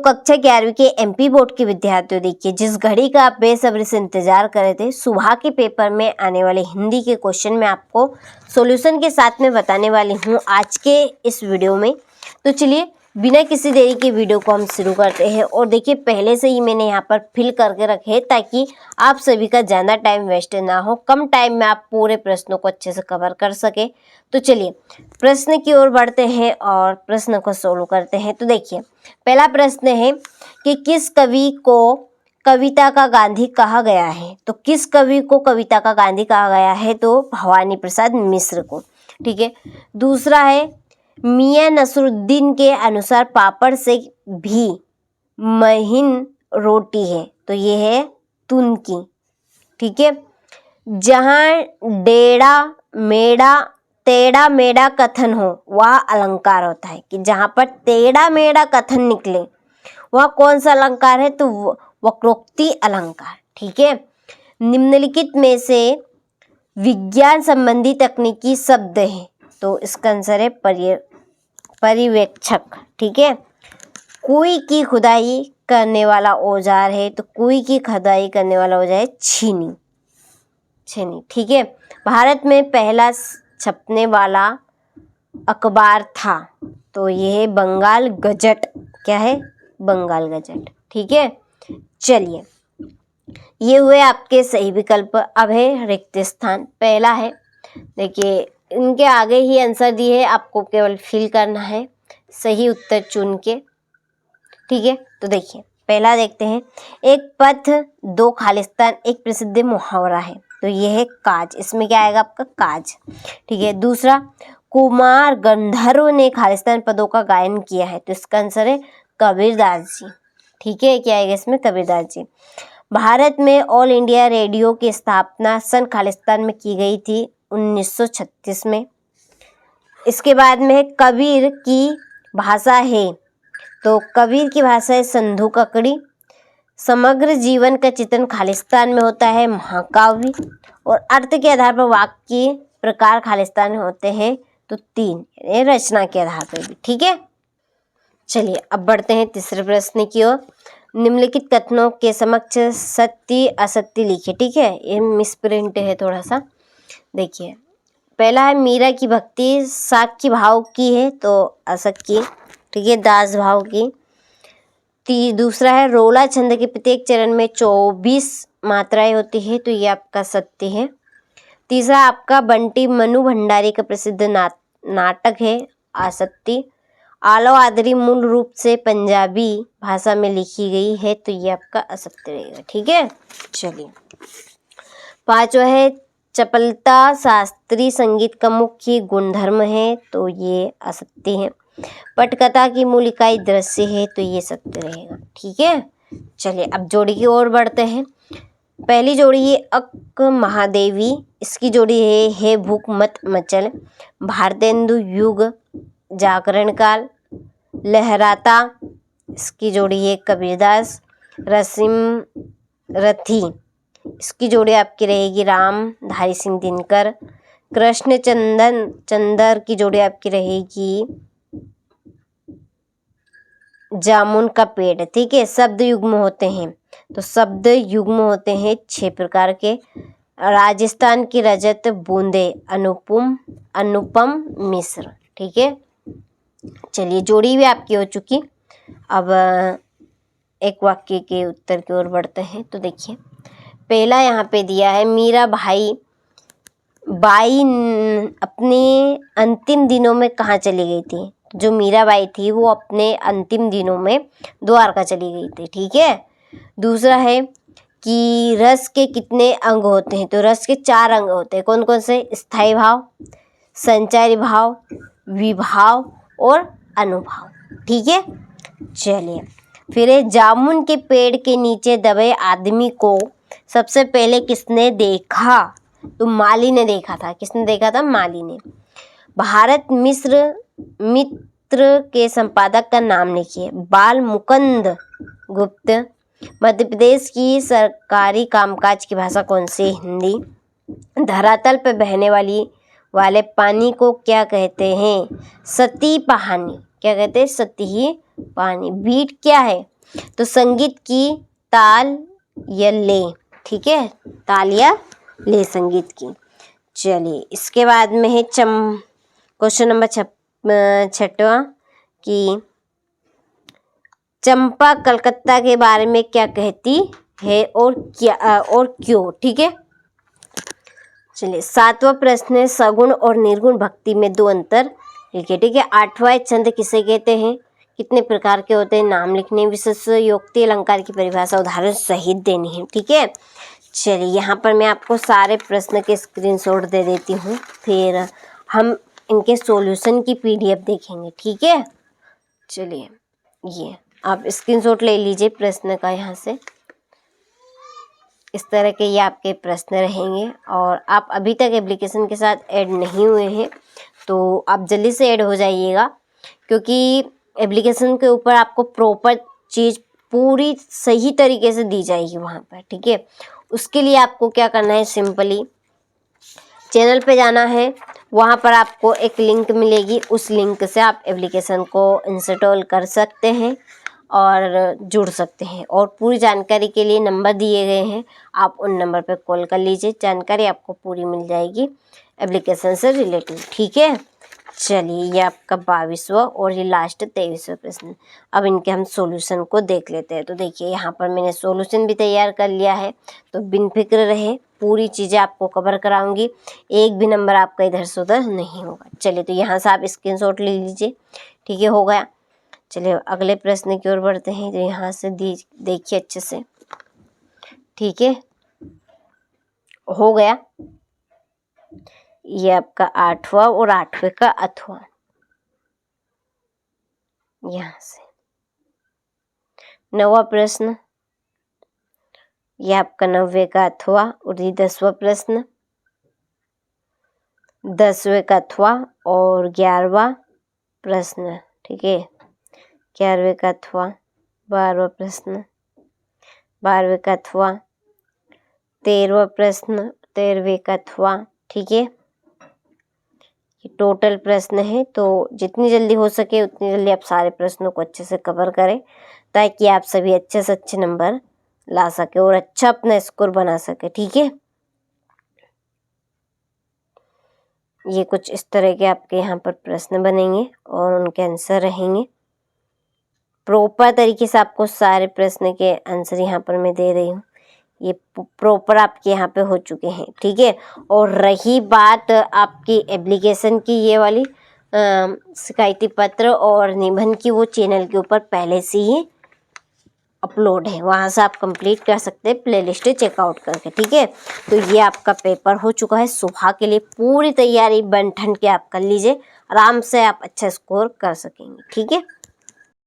कक्षा 11वीं के एमपी बोर्ड के विद्यार्थियों, देखिए जिस घड़ी का आप बेसब्री से इंतजार कर रहे थे, सुबह के पेपर में आने वाले हिंदी के क्वेश्चन में आपको सॉल्यूशन के साथ में बताने वाली हूँ आज के इस वीडियो में। तो चलिए बिना किसी देरी के वीडियो को हम शुरू करते हैं। और देखिए पहले से ही मैंने यहाँ पर फिल करके रखे हैं ताकि आप सभी का ज़्यादा टाइम वेस्ट ना हो, कम टाइम में आप पूरे प्रश्नों को अच्छे से कवर कर सके। तो चलिए प्रश्न की ओर बढ़ते हैं और प्रश्न को सोल्व करते हैं। तो देखिए पहला प्रश्न है कि किस कवि को कविता का गांधी कहा गया है। तो किस कवि को कविता का गांधी कहा गया है? तो भवानी प्रसाद मिश्र को। ठीक है। दूसरा है मियां नसरुद्दीन के अनुसार पापड़ से भी महीन रोटी है। तो ये है तुनकी। ठीक है। जहां डेड़ा मेड़ा टेढ़ा मेढ़ा कथन हो वह अलंकार होता है, कि जहां पर टेढ़ा मेढ़ा कथन निकले वह कौन सा अलंकार है? तो वक्रोक्ति अलंकार। ठीक है। निम्नलिखित में से विज्ञान संबंधी तकनीकी शब्द है। तो इसका आंसर है पर्यवेक्षक। ठीक है। कुएं की खुदाई करने वाला औजार है। तो कुएं की खुदाई करने वाला औजार है छीनी। ठीक है। भारत में पहला छपने वाला अखबार था। तो ये है बंगाल गजट। क्या है? बंगाल गजट। ठीक है। चलिए ये हुए आपके सही विकल्प। अब है रिक्त स्थान। पहला है, देखिए इनके आगे ही आंसर दिए है, आपको केवल फिल करना है सही उत्तर चुन के। ठीक है। तो देखिए पहला देखते हैं, एक पथ दो खालिस्तान एक प्रसिद्ध मुहावरा है। तो ये है काज। इसमें क्या आएगा आपका? काज। ठीक है। दूसरा, कुमार गंधर्व ने खालिस्तान पदों का गायन किया है। तो इसका आंसर है कबीरदास जी। ठीक है। क्या आएगा इसमें? कबीरदास जी। भारत में ऑल इंडिया रेडियो की स्थापना सन खालिस्तान में की गई थी 1936 में। इसके बाद में कबीर की भाषा है। तो कबीर की भाषा है संधू ककड़ी। समग्र जीवन का चित्रण खालिस्तान में होता है महाकाव्य। और अर्थ के आधार पर वाक्य प्रकार खालिस्तान में होते हैं तो 3, रचना के आधार पर भी। ठीक है। चलिए अब बढ़ते हैं तीसरे प्रश्न की ओर। निम्नलिखित कथनों के समक्ष सत्य असत्य लिखिए। ठीक है। ये मिसप्रिंट है थोड़ा सा। देखिए पहला है मीरा की भक्ति साक्ष्य भाव की है। तो असत्य। ठीक है। दास भाव की। दूसरा है रोला छंद के प्रत्येक चरण में 24 मात्राएं होती है। तो ये आपका सत्य है। तीसरा आपका बंटी मनु भंडारी का प्रसिद्ध नाटक है। असत्य। आलो आदरी मूल रूप से पंजाबी भाषा में लिखी गई है। तो ये आपका असत्य रहेगा। ठीक है। चलिए पांचवा है चपलता शास्त्रीय संगीत का मुख्य गुणधर्म है। तो ये असत्य है। पटकथा की मूल इकाई दृश्य है। तो ये सत्य रहेगा। ठीक है। चलिए अब जोड़ी की ओर बढ़ते हैं। पहली जोड़ी है अक महादेवी। इसकी जोड़ी है भूख मत मचल। भारतेंदु युग जागरण काल। लहराता। इसकी जोड़ी है कबीरदास। रसीम रथी। इसकी जोड़ी आपकी रहेगी राम धारी सिंह दिनकर। कृष्ण चंदर की जोड़ी आपकी रहेगी जामुन का पेड़। ठीक है। शब्द युग्म होते हैं। तो शब्द युग्म होते हैं 6 प्रकार के। राजस्थान की रजत बूंदे अनुपम मिश्र। ठीक है। चलिए जोड़ी भी आपकी हो चुकी। अब एक वाक्य के उत्तर की ओर बढ़ते हैं। तो देखिए पहला यहाँ पे दिया है मीरा बाई अपने अंतिम दिनों में कहाँ चली गई थी। जो मीराबाई थी वो अपने अंतिम दिनों में द्वारका चली गई थी। ठीक है। दूसरा है कि रस के कितने अंग होते हैं। तो रस के 4 अंग होते हैं। कौन कौन से? स्थायी भाव, संचारी भाव, विभाव और अनुभाव। ठीक है। चलिए फिर है जामुन के पेड़ के नीचे दबे आदमी को सबसे पहले किसने देखा? तो माली ने देखा था। किसने देखा था? माली ने। भारत मित्र के संपादक का नाम लिखिए। बाल मुकुंद गुप्त। मध्य प्रदेश की सरकारी कामकाज की भाषा कौन सी? हिंदी। धरातल पर बहने वाले पानी को क्या कहते हैं? सती पानी। क्या कहते हैं? सती पानी। बीट क्या है? तो संगीत की ताल या ले, ठीक है, ताल या ले संगीत की। चलिए इसके बाद में है क्वेश्चन नंबर 6वां कि चंपा कलकत्ता के बारे में क्या कहती है और क्या और क्यों, ठीक है। चलिए 7वां प्रश्न है सगुण और निर्गुण भक्ति में 2 अंतर लिखिए, ठीक है। 8वां छंद किसे कहते हैं, कितने प्रकार के होते हैं, नाम लिखने, विशेष योक्ति अलंकार की परिभाषा उदाहरण सहित देनी है, ठीक है। चलिए यहाँ पर मैं आपको सारे प्रश्न के स्क्रीनशॉट दे देती हूँ, फिर हम इनके सॉल्यूशन की पीडीएफ देखेंगे, ठीक है। चलिए ये आप स्क्रीनशॉट ले लीजिए प्रश्न का, यहाँ से इस तरह के ये आपके प्रश्न रहेंगे। और आप अभी तक एप्लीकेशन के साथ ऐड नहीं हुए हैं तो आप जल्दी से ऐड हो जाइएगा, क्योंकि एप्लीकेशन के ऊपर आपको प्रॉपर चीज़ पूरी सही तरीके से दी जाएगी वहाँ पर, ठीक है। उसके लिए आपको क्या करना है, सिंपली चैनल पे जाना है, वहाँ पर आपको एक लिंक मिलेगी, उस लिंक से आप एप्लीकेशन को इंस्टॉल कर सकते हैं और जुड़ सकते हैं। और पूरी जानकारी के लिए नंबर दिए गए हैं, आप उन नंबर पर कॉल कर लीजिए, जानकारी आपको पूरी मिल जाएगी एप्लीकेशन से रिलेटेड, ठीक है। चलिए ये आपका 22वां और ये लास्ट 23वां प्रश्न। अब इनके हम सॉल्यूशन को देख लेते हैं। तो देखिए यहाँ पर मैंने सॉल्यूशन भी तैयार कर लिया है, तो बिन फिक्र रहे, पूरी चीज़ें आपको कवर कराऊंगी, एक भी नंबर आपका इधर से उधर नहीं होगा। चलिए तो यहाँ से आप स्क्रीनशॉट ले लीजिए, ठीक है, हो गया। चलिए अगले प्रश्न की ओर बढ़ते हैं, तो यहाँ से देखिए अच्छे से, ठीक है, हो गया। ये आपका 8वां और 8वें का अथवा, यहाँ से 9वां प्रश्न, ये आपका 9वें का अथवा और ये 10वां प्रश्न, 10वें का अथवा और 11वां प्रश्न, ठीक है, 11वें का अथवा, 12वां प्रश्न, 12वें का अथवा, 13वां प्रश्न, 13वें का अथवा, ठीक है। ये टोटल प्रश्न है, तो जितनी जल्दी हो सके उतनी जल्दी आप सारे प्रश्नों को अच्छे से कवर करें, ताकि आप सभी अच्छे से अच्छे नंबर ला सके और अच्छा अपना स्कोर बना सके, ठीक है। ये कुछ इस तरह के आपके यहाँ पर प्रश्न बनेंगे और उनके आंसर रहेंगे। प्रॉपर तरीके से आपको सारे प्रश्न के आंसर यहाँ पर मैं दे रही हूँ, ये प्रॉपर आपके यहाँ पे हो चुके हैं, ठीक है। और रही बात आपकी एप्लीकेशन की, ये वाली शिकायती पत्र और निबंध की, वो चैनल के ऊपर पहले से ही अपलोड है, वहाँ से आप कंप्लीट कर सकते हैं प्लेलिस्ट चेकआउट करके, ठीक है। तो ये आपका पेपर हो चुका है, सुबह के लिए पूरी तैयारी बन ठन के आप कर लीजिए, आराम से आप अच्छा स्कोर कर सकेंगे, ठीक है।